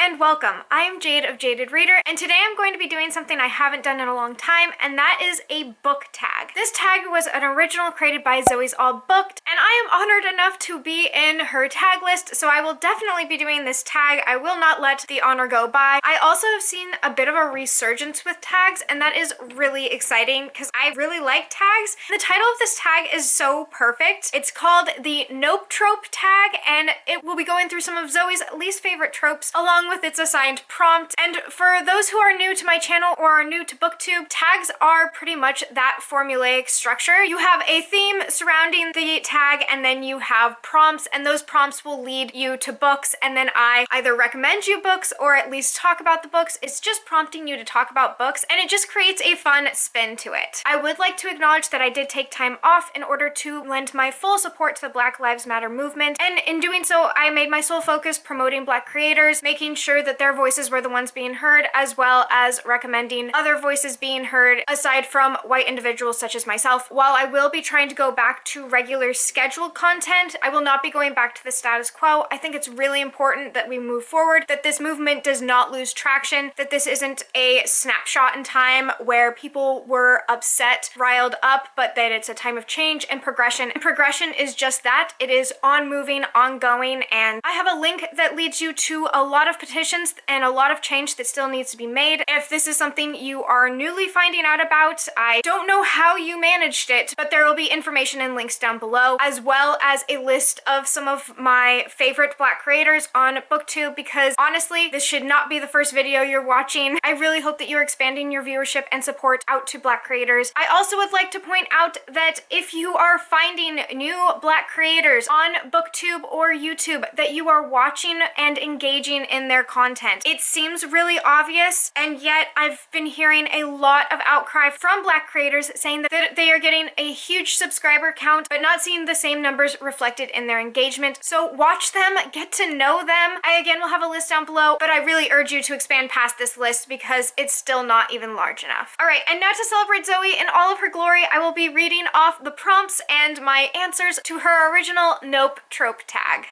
and welcome. I am Jade of Jaded Reader, and today I'm going to be doing something I haven't done in a long time, and that is a book tag. This tag was an original created by Zoe's All Booked, and I am honored enough to be in her tag list, so I will definitely be doing this tag. I will not let the honor go by. I also have seen a bit of a resurgence with tags, and that is really exciting because I really like tags. The title of this tag is so perfect. It's called the Nope Trope Tag, and it will be going through some of Zoe's least favorite tropes along with its assigned prompt. And for those who are new to my channel or are new to Booktube, tags are pretty much that formulaic structure. You have a theme surrounding the tag, and then you have prompts, and those prompts will lead you to books, and then I either recommend you books or at least talk about the books. It's just prompting you to talk about books, and it just creates a fun spin to it. I would like to acknowledge that I did take time off in order to lend my full support to the Black Lives Matter movement, and in doing so, I made my sole focus promoting Black creators, making sure that their voices were the ones being heard, as well as recommending other voices being heard aside from white individuals such as myself. While I will be trying to go back to regular scheduled content, I will not be going back to the status quo. I think it's really important that we move forward, that this movement does not lose traction, that this isn't a snapshot in time where people were upset, riled up, but that it's a time of change and progression. And progression is just that. It is on-moving, ongoing, and I have a link that leads you to a lot of petitions and a lot of change that still needs to be made. If this is something you are newly finding out about, I don't know how you managed it, but there will be information and links down below, as well as a list of some of my favorite Black creators on Booktube, because honestly, this should not be the first video you're watching. I really hope that you're expanding your viewership and support out to Black creators. I also would like to point out that if you are finding new Black creators on Booktube or YouTube, that you are watching and engaging in their content. It seems really obvious, and yet I've been hearing a lot of outcry from Black creators saying that they are getting a huge subscriber count, but not seeing the same numbers reflected in their engagement. So watch them, get to know them. I again will have a list down below, but I really urge you to expand past this list because it's still not even large enough. All right, and now to celebrate Zoe in all of her glory, I will be reading off the prompts and my answers to her original Nope Trope Tag.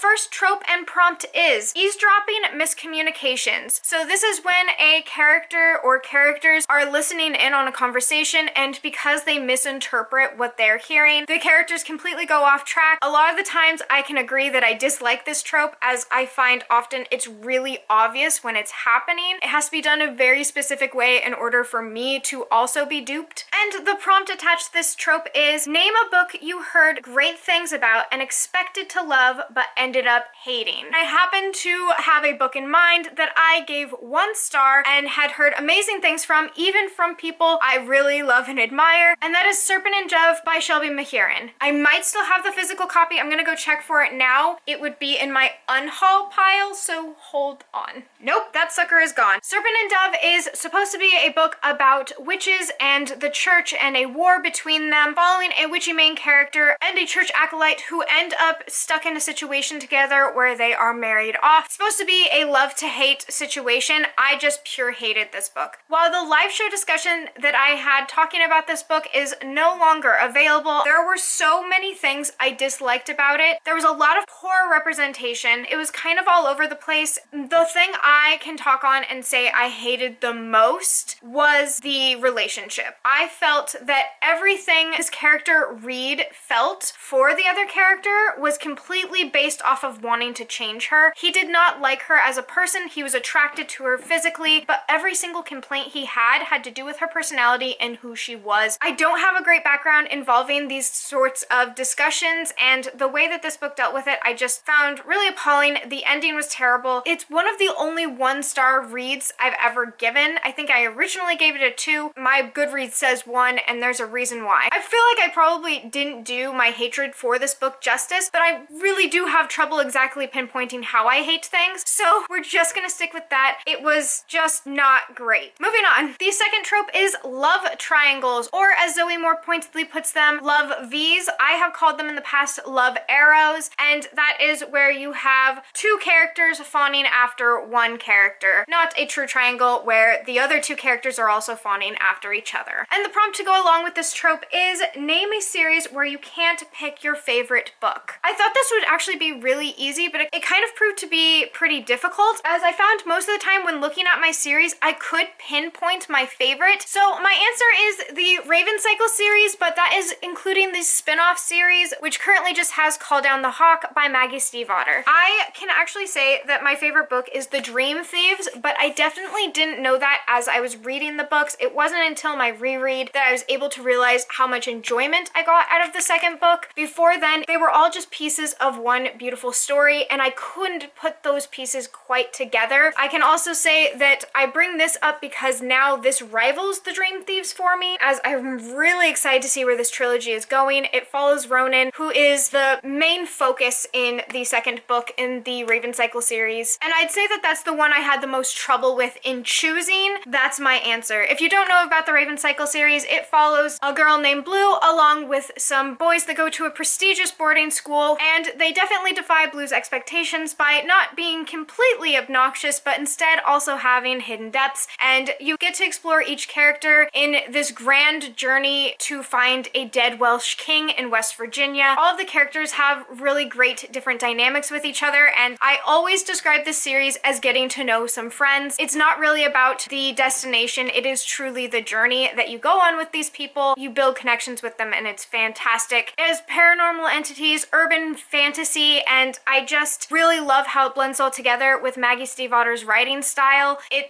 First trope and prompt is eavesdropping miscommunications. So this is when a character or characters are listening in on a conversation, and because they misinterpret what they're hearing, the characters completely go off track. A lot of the times I can agree that I dislike this trope, as I find often it's really obvious when it's happening. It has to be done a very specific way in order for me to also be duped. And the prompt attached to this trope is name a book you heard great things about and expected to love but ended up hating. I happen to have a book in mind that I gave 1 star and had heard amazing things from, even from people I really love and admire, and that is Serpent and Dove by Shelby Mahiran. I might still have the physical copy. I'm gonna go check for it now. It would be in my unhaul pile, so hold on. Nope, that sucker is gone. Serpent and Dove is supposed to be a book about witches and the church and a war between them, following a witchy main character and a church acolyte who end up stuck in a situation together where they are married off. It's supposed to be a love to hate situation. I just pure hated this book. While the live show discussion that I had talking about this book is no longer available, there were so many things I disliked about it. There was a lot of poor representation. It was kind of all over the place. The thing I can talk on and say I hated the most was the relationship. I felt that everything this character Reed felt for the other character was completely based off of wanting to change her. He did not like her as a person. He was attracted to her physically, but every single complaint he had to do with her personality and who she was. I don't have a great background involving these sorts of discussions, and the way that this book dealt with it, I just found really appalling. The ending was terrible. It's one of the only 1-star reads I've ever given. I think I originally gave it a 2. My Goodreads says 1, and there's a reason why. I feel like I probably didn't do my hatred for this book justice, but I really do have trouble trouble exactly pinpointing how I hate things, so we're just gonna stick with that. It was just not great. Moving on. The second trope is love triangles, or as Zoe more pointedly puts them, love V's. I have called them in the past love arrows, and that is where you have two characters fawning after one character, not a true triangle where the other two characters are also fawning after each other. And the prompt to go along with this trope is name a series where you can't pick your favorite book. I thought this would actually be really easy, but it kind of proved to be pretty difficult, as I found most of the time when looking at my series, I could pinpoint my favorite. So my answer is the Raven Cycle series, but that is including the spin-off series, which currently just has Call Down the Hawk by Maggie Stiefvater. I can actually say that my favorite book is The Dream Thieves, but I definitely didn't know that as I was reading the books. It wasn't until my reread that I was able to realize how much enjoyment I got out of the second book. Before then, they were all just pieces of one beautiful story, and I couldn't put those pieces quite together. I can also say that I bring this up because now this rivals The Dream Thieves for me, as I'm really excited to see where this trilogy is going. It follows Ronan, who is the main focus in the second book in the Raven Cycle series, and I'd say that that's the one I had the most trouble with in choosing. That's my answer. If you don't know about the Raven Cycle series, it follows a girl named Blue along with some boys that go to a prestigious boarding school, and they definitely defy Blue's expectations by not being completely obnoxious, but instead also having hidden depths, and you get to explore each character in this grand journey to find a dead Welsh king in West Virginia. All of the characters have really great different dynamics with each other, and I always describe this series as getting to know some friends. It's not really about the destination, it is truly the journey that you go on with these people. You build connections with them, and it's fantastic. It has paranormal entities, urban fantasy, and I just really love how it blends all together with Maggie Stiefvater's writing style. It's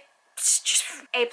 just A+.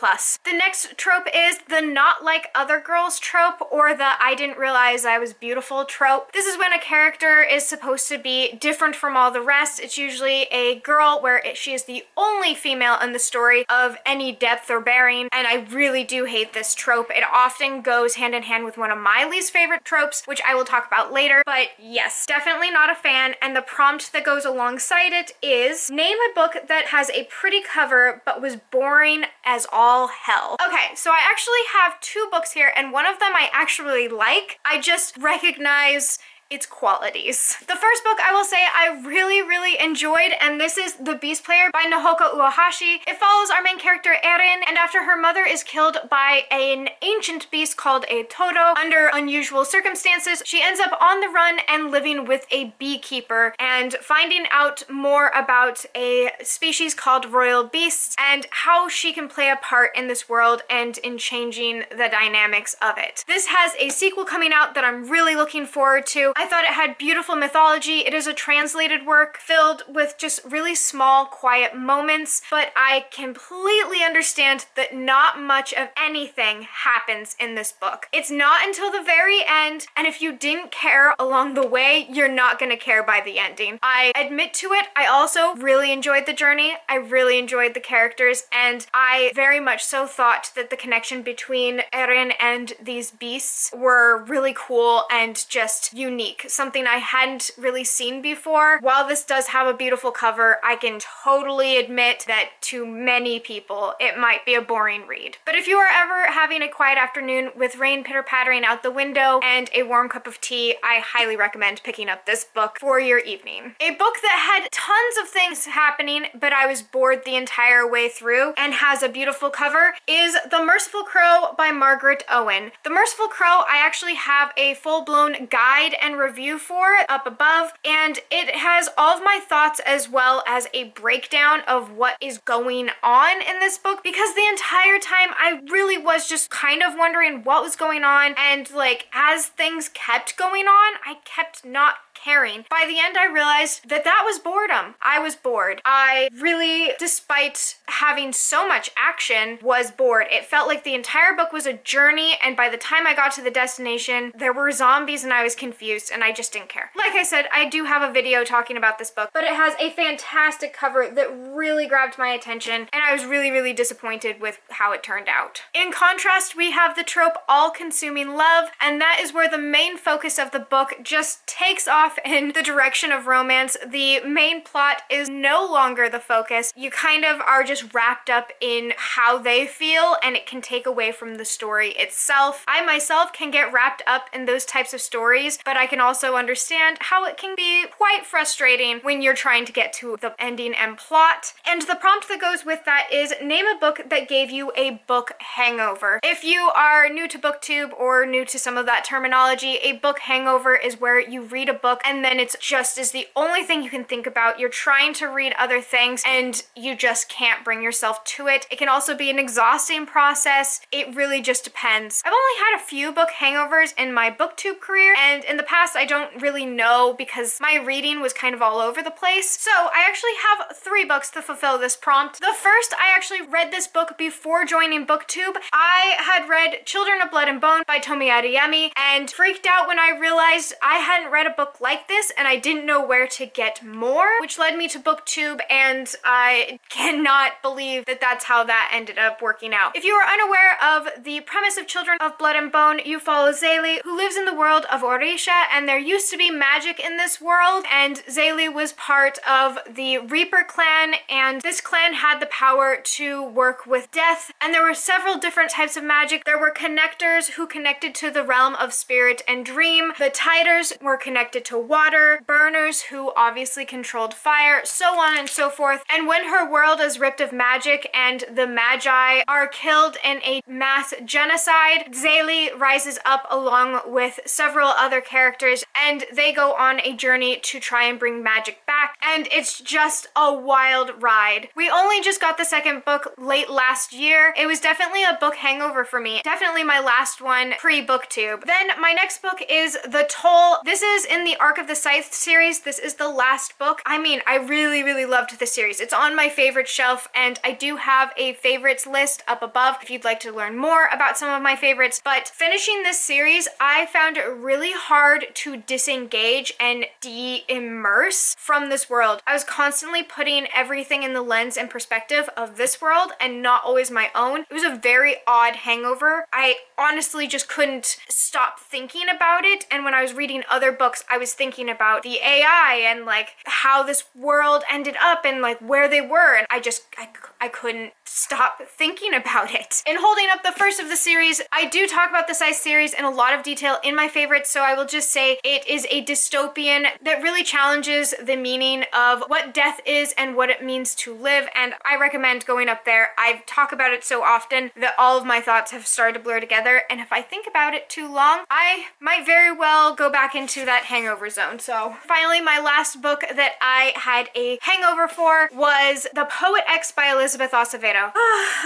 The next trope is the not like other girls trope, or the I didn't realize I was beautiful trope. This is when a character is supposed to be different from all the rest. It's usually a girl where she is the only female in the story of any depth or bearing, and I really do hate this trope. It often goes hand in hand with one of my least favorite tropes, which I will talk about later, but yes, definitely not a fan. And the prompt that goes alongside it is name a book that has a pretty cover but was boring as all hell. Okay, so I actually have two books here, and one of them I actually like. I just recognize its qualities. The first book I will say I really enjoyed, and this is The Beast Player by Nahoka Uehashi. It follows our main character Erin, and after her mother is killed by an ancient beast called a Todo under unusual circumstances, she ends up on the run and living with a beekeeper and finding out more about a species called royal beasts and how she can play a part in this world and in changing the dynamics of it. This has a sequel coming out that I'm really looking forward to. I thought it had beautiful mythology. It is a translated work filled with just really small, quiet moments, but I completely understand that not much of anything happens in this book. It's not until the very end, and if you didn't care along the way, you're not gonna care by the ending. I admit to it, I also really enjoyed the journey. I really enjoyed the characters, and I very much so thought that the connection between Erin and these beasts were really cool and just unique. Something I hadn't really seen before. While this does have a beautiful cover, I can totally admit that to many people it might be a boring read. But if you are ever having a quiet afternoon with rain pitter-pattering out the window and a warm cup of tea, I highly recommend picking up this book for your evening. A book that had tons of things happening, but I was bored the entire way through and has a beautiful cover is The Merciful Crow by Margaret Owen. The Merciful Crow, I actually have a full-blown guide and review for it up above, and it has all of my thoughts as well as a breakdown of what is going on in this book, because the entire time I really was just kind of wondering what was going on, and like as things kept going on, I kept not caring. By the end, I realized that that was boredom. I was bored. I really, despite having so much action, was bored. It felt like the entire book was a journey, and by the time I got to the destination, there were zombies and I was confused, and I just didn't care. Like I said, I do have a video talking about this book, but it has a fantastic cover that really grabbed my attention, and I was really disappointed with how it turned out. In contrast, we have the trope all-consuming love, and that is where the main focus of the book just takes off off in the direction of romance. The main plot is no longer the focus. You kind of are just wrapped up in how they feel, and it can take away from the story itself. I myself can get wrapped up in those types of stories, but I can also understand how it can be quite frustrating when you're trying to get to the ending and plot. And the prompt that goes with that is name a book that gave you a book hangover. If you are new to BookTube or new to some of that terminology, a book hangover is where you read a book and then it's just is the only thing you can think about. You're trying to read other things and you just can't bring yourself to it. It can also be an exhausting process. It really just depends. I've only had a few book hangovers in my BookTube career, and in the past I don't really know because my reading was kind of all over the place. So I actually have 3 books to fulfill this prompt. The first, I actually read this book before joining BookTube. I had read Children of Blood and Bone by Tomi Adeyemi and freaked out when I realized I hadn't read a book like this and I didn't know where to get more, which led me to BookTube, and I cannot believe that that's how that ended up working out. If you are unaware of the premise of Children of Blood and Bone, you follow Zélie, who lives in the world of Orisha, and there used to be magic in this world, and Zélie was part of the Reaper clan, and this clan had the power to work with death, and there were several different types of magic. There were connectors who connected to the realm of spirit and dream. The Tiders were connected to water, burners who obviously controlled fire, so on and so forth. And when her world is ripped of magic and the Magi are killed in a mass genocide, Zélie rises up along with several other characters, and they go on a journey to try and bring magic back, and it's just a wild ride. We only just got the second book late last year. It was definitely a book hangover for me. Definitely my last one pre-BookTube. Then my next book is The Toll. This is in the Arc of the Scythe series. This is the last book. I mean, I really loved this series. It's on my favorite shelf, and I do have a favorites list up above if you'd like to learn more about some of my favorites. But finishing this series, I found it really hard to disengage and de-immerse from this world. I was constantly putting everything in the lens and perspective of this world and not always my own. It was a very odd hangover. I honestly just couldn't stop thinking about it, and when I was reading other books, I was thinking about the AI and like how this world ended up and like where they were, and I couldn't stop thinking about it. In holding up the first of the series, I do talk about the Scythe series in a lot of detail in my favorites, so I will just say it is a dystopian that really challenges the meaning of what death is and what it means to live, and I recommend going up there. I talk about it so often that all of my thoughts have started to blur together, and if I think about it too long, I might very well go back into that hangover zone. So finally, my last book that I had a hangover for was The Poet X by Elizabeth Acevedo.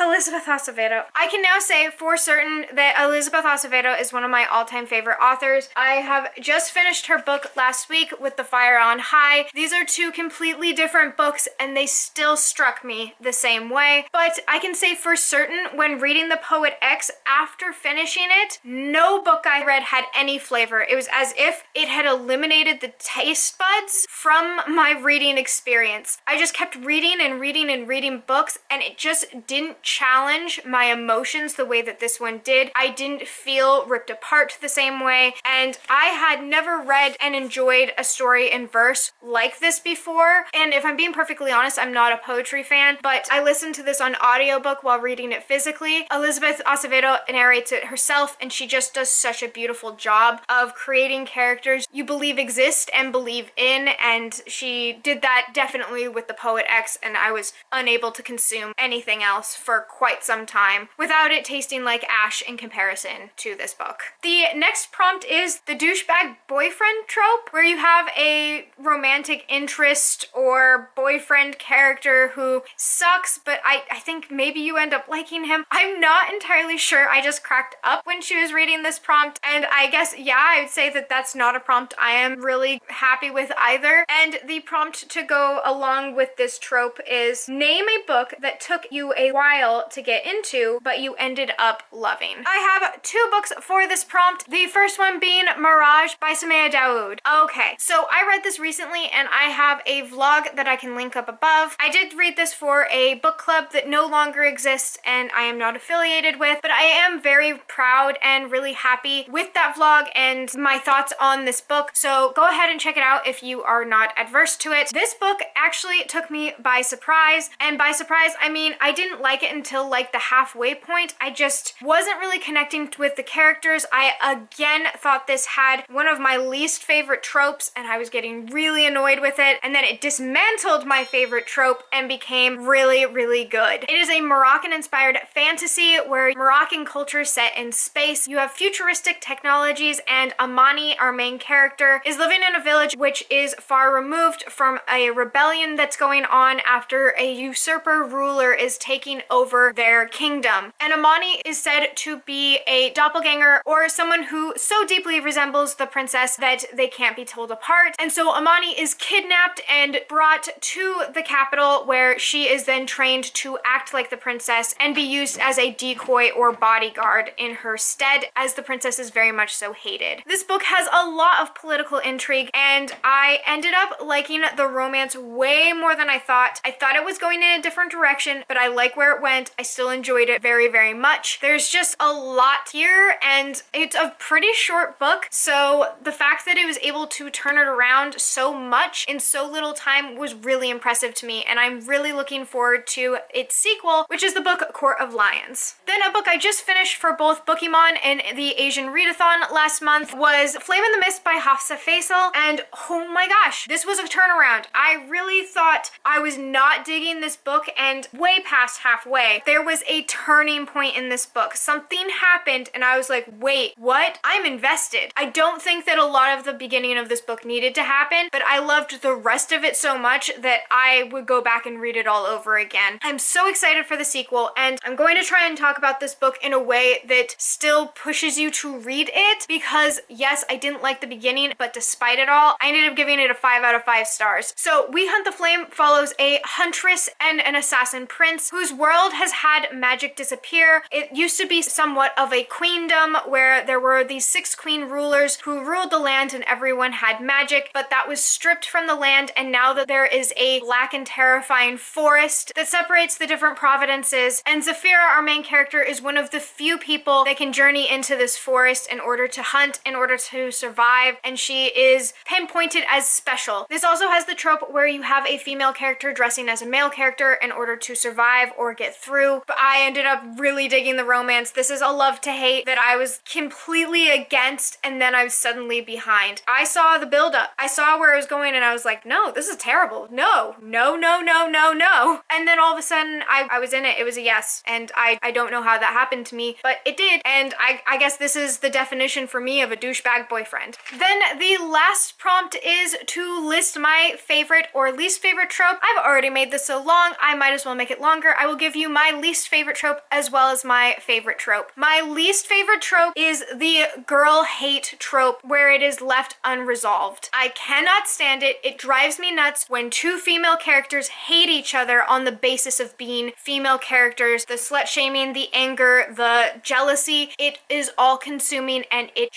Elizabeth Acevedo. I can now say for certain that Elizabeth Acevedo is one of my all-time favorite authors. I have just finished her book last week with The Fire on High. These are 2 completely different books and they still struck me the same way. But I can say for certain when reading The Poet X, after finishing it, no book I read had any flavor. It was as if it had eliminated the taste buds from my reading experience. I just kept reading and reading and reading books, and it just didn't challenge my emotions the way that this one did. I didn't feel ripped apart the same way, and I had never read and enjoyed a story in verse like this before. And if I'm being perfectly honest, I'm not a poetry fan, but I listened to this on audiobook while reading it physically. Elizabeth Acevedo narrates it herself, and she just does such a beautiful job of creating characters you believe exist and believe in, and she did that definitely with The Poet X, and I was unable to consume anything else for quite some time without it tasting like ash in comparison to this book. The next prompt is the douchebag boyfriend trope, where you have a romantic interest or boyfriend character who sucks, but I think maybe you end up liking him. I'm not entirely sure. I just cracked up when she was reading this prompt, and I guess, yeah, I would say that that's not a prompt I am really happy with either. And the prompt to go along with this trope is name a book that took you a while to get into, but you ended up loving. I have 2 books for this prompt. The first one being Mirage by Sumaya Dawood. Okay, so I read this recently and I have a vlog that I can link up above. I did read this for a book club that no longer exists and I am not affiliated with, but I am very proud and really happy with that vlog and my thoughts on this book. So go ahead and check it out if you are not adverse to it. This book actually took me by surprise, and by surprise I mean I didn't like it until like the halfway point. I just wasn't really connecting with the characters. I again thought this had one of my least favorite tropes and I was getting really annoyed with it, and then it dismantled my favorite trope and became really, really good. It is a Moroccan-inspired fantasy where Moroccan culture set in space. You have futuristic technologies, and Amani, our main character, is living in a village which is far removed from a rebellion that's going on after a usurper ruler is taking over their kingdom. And Amani is said to be a doppelganger, or someone who so deeply resembles the princess that they can't be told apart. And so Amani is kidnapped and brought to the capital, where she is then trained to act like the princess and be used as a decoy or bodyguard in her stead, as the princess is very much so hated. This book has a lot of political intrigue, and I ended up liking the romance way more than I thought. I thought it was going in a different direction, but I like where it went. I still enjoyed it very, very much. There's just a lot here, and it's a pretty short book, so the fact that it was able to turn it around so much in so little time was really impressive to me, and I'm really looking forward to its sequel, which is the book Court of Lions. Then a book I just finished for both Pokemon and the Asian Readathon last month was Flame in the Mist by Hafsa Faisal, and oh my gosh, this was a turnaround. I really thought I was not digging this book, and way past halfway, there was a turning point in this book. Something happened and I was like, wait, what? I'm invested. I don't think that a lot of the beginning of this book needed to happen, but I loved the rest of it so much that I would go back and read it all over again. I'm so excited for the sequel, and I'm going to try and talk about this book in a way that still pushes you to read it, because yes, I didn't like the beginning, but despite it all, I ended up giving it a 5 out of 5 stars. So We Hunt the Flame follows a huntress and an assassin prince whose world has had magic disappear. It used to be somewhat of a queendom where there were these 6 queen rulers who ruled the land and everyone had magic, but that was stripped from the land, and now that there is a black and terrifying forest that separates the different provinces, and Zafira, our main character, is one of the few people that can journey into this forest in order to hunt, in order to survive, and she is pinpointed as special. This also has the trope where you have a female character dressing as a male character in order to survive or get through, but I ended up really digging the romance. This is a love to hate that I was completely against, and then I was suddenly behind. I saw the buildup. I saw where it was going, and I was like, no, this is terrible. No, no, no, no, no, no. And then all of a sudden, I was in it. It was a yes, and I don't know how that happened to me, but it did, and I guess this is the definition for me of a douchebag boyfriend. Then the last prompt is to list my favorite or least favorite trope. I've already made this so long, I might as well make it longer. I will give you my least favorite trope as well as my favorite trope. My least favorite trope is the girl hate trope where it is left unresolved. I cannot stand it. It drives me nuts when 2 female characters hate each other on the basis of being female characters. The slut shaming, the anger, the jealousy, it is all consuming, and it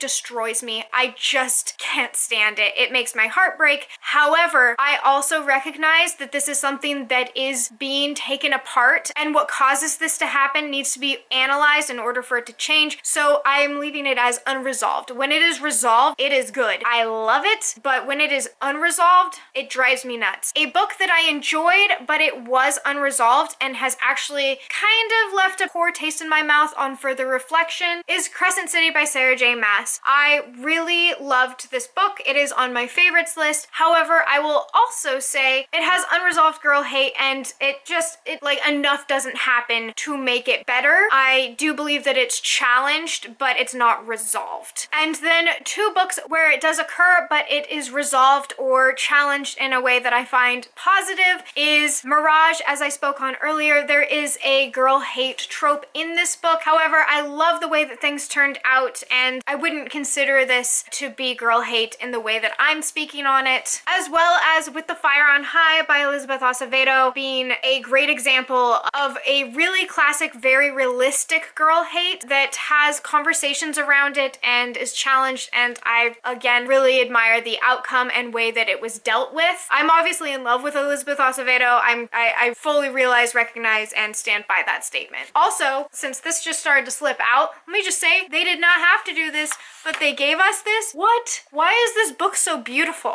destroys me. I just can't stand it. It makes my heart break. However, I also recognize that this is something that is being taken apart, and what causes this to happen needs to be analyzed in order for it to change. So I am leaving it as unresolved. When it is resolved, it is good. I love it, but when it is unresolved, it drives me nuts. A book that I enjoyed, but it was unresolved and has actually kind of left a poor taste in my mouth on further reflection is Crescent City by Sarah J. Maas. I really loved this book. It is on my favorites list. However, I will also say it has unresolved girl hate, and it like enough doesn't happen to make it better. I do believe that it's challenged, but it's not resolved. And then 2 books where it does occur, but it is resolved or challenged in a way that I find positive is Mirage, as I spoke on earlier. There is a girl hate trope in this book. However, I love the way that things turned out, and I wouldn't consider this to be girl hate in the way that I'm speaking on it. As well as With the Fire on High by Elizabeth Acevedo being a great example of a really classic, very realistic girl hate that has conversations around it and is challenged, and I, again, really admire the outcome and way way that it was dealt with. I'm obviously in love with Elizabeth Acevedo. I fully realize, recognize, and stand by that statement. Also, since this just started to slip out, let me just say, they did not have to do this, but they gave us this. What? Why is this book so beautiful?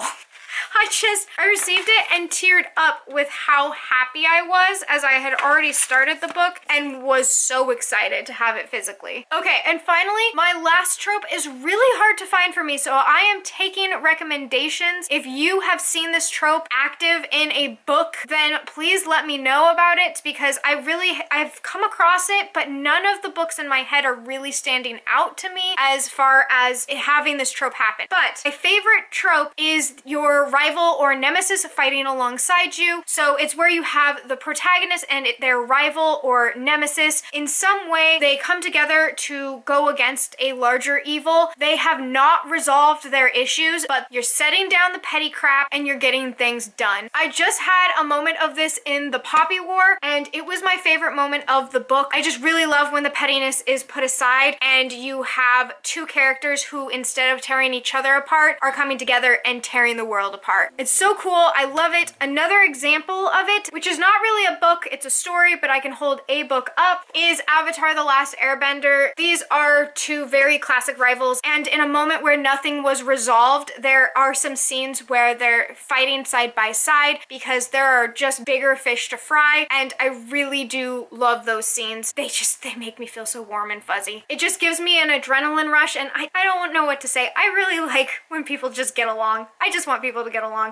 I received it and teared up with how happy I was, as I had already started the book and was so excited to have it physically. Okay, and finally, my last trope is really hard to find for me, so I am taking recommendations. If you have seen this trope active in a book, then please let me know about it, because I've come across it, but none of the books in my head are really standing out to me as far as having this trope happen. But my favorite trope is your rival or nemesis fighting alongside you. So it's where you have the protagonist and their rival or nemesis. In some way, they come together to go against a larger evil. They have not resolved their issues, but you're setting down the petty crap and you're getting things done. I just had a moment of this in the Poppy War, and it was my favorite moment of the book. I just really love when the pettiness is put aside and you have two characters who, instead of tearing each other apart, are coming together and tearing the world apart. It's so cool. I love it. Another example of it, which is not really a book, it's a story, but I can hold a book up, is Avatar: The Last Airbender. These are two very classic rivals, and in a moment where nothing was resolved, there are some scenes where they're fighting side by side because there are just bigger fish to fry, and I really do love those scenes. They make me feel so warm and fuzzy. It just gives me an adrenaline rush, and I don't know what to say. I really like when people just get along. I just want people to get along.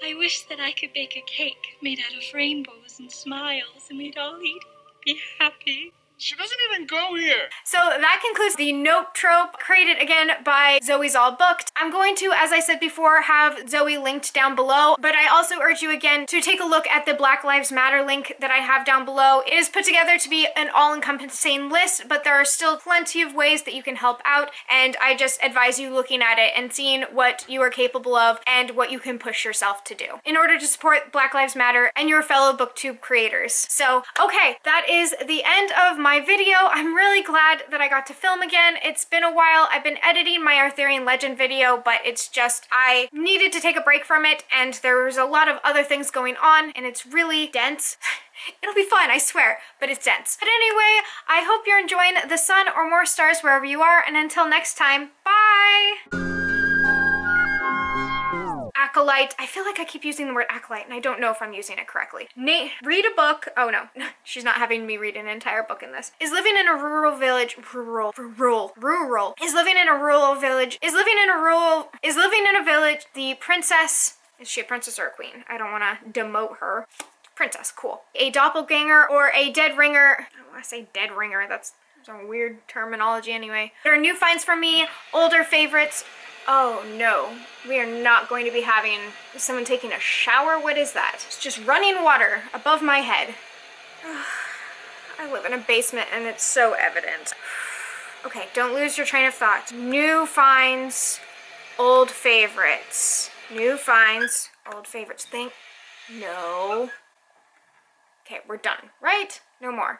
I wish that I could bake a cake made out of rainbows and smiles, and we'd all eat and be happy. She doesn't even go here. So that concludes the Nope trope, created again by Zoe's All Booked. I'm going to, as I said before, have Zoe linked down below, but I also urge you again to take a look at the Black Lives Matter link that I have down below. It is put together to be an all-encompassing list, but there are still plenty of ways that you can help out, and I just advise you looking at it and seeing what you are capable of and what you can push yourself to do in order to support Black Lives Matter and your fellow booktube creators. So, okay, that is the end of my video. I'm really glad that I got to film again. It's been a while. I've been editing my Arthurian Legend video, but it's just, I needed to take a break from it, and there was a lot of other things going on, and it's really dense. It'll be fun, I swear, but it's dense. But anyway, I hope you're enjoying the sun or more stars wherever you are, and until next time, bye! Acolyte. I feel like I keep using the word acolyte and I don't know if I'm using it correctly. Read a book. Oh no, she's not having me read an entire book in this. Is living in a rural village. Is living in a rural village. The princess. Is she a princess or a queen? I don't want to demote her. Princess, cool. A doppelganger or a dead ringer. I don't want to say dead ringer. That's some weird terminology anyway. There are new finds from me, older favorites. Oh no, we are not going to be having someone taking a shower. What is that? It's just running water above my head. I live in a basement and it's so evident. Okay, don't lose your train of thought. New finds, old favorites. New finds, old favorites. No. Okay, we're done, right? No more.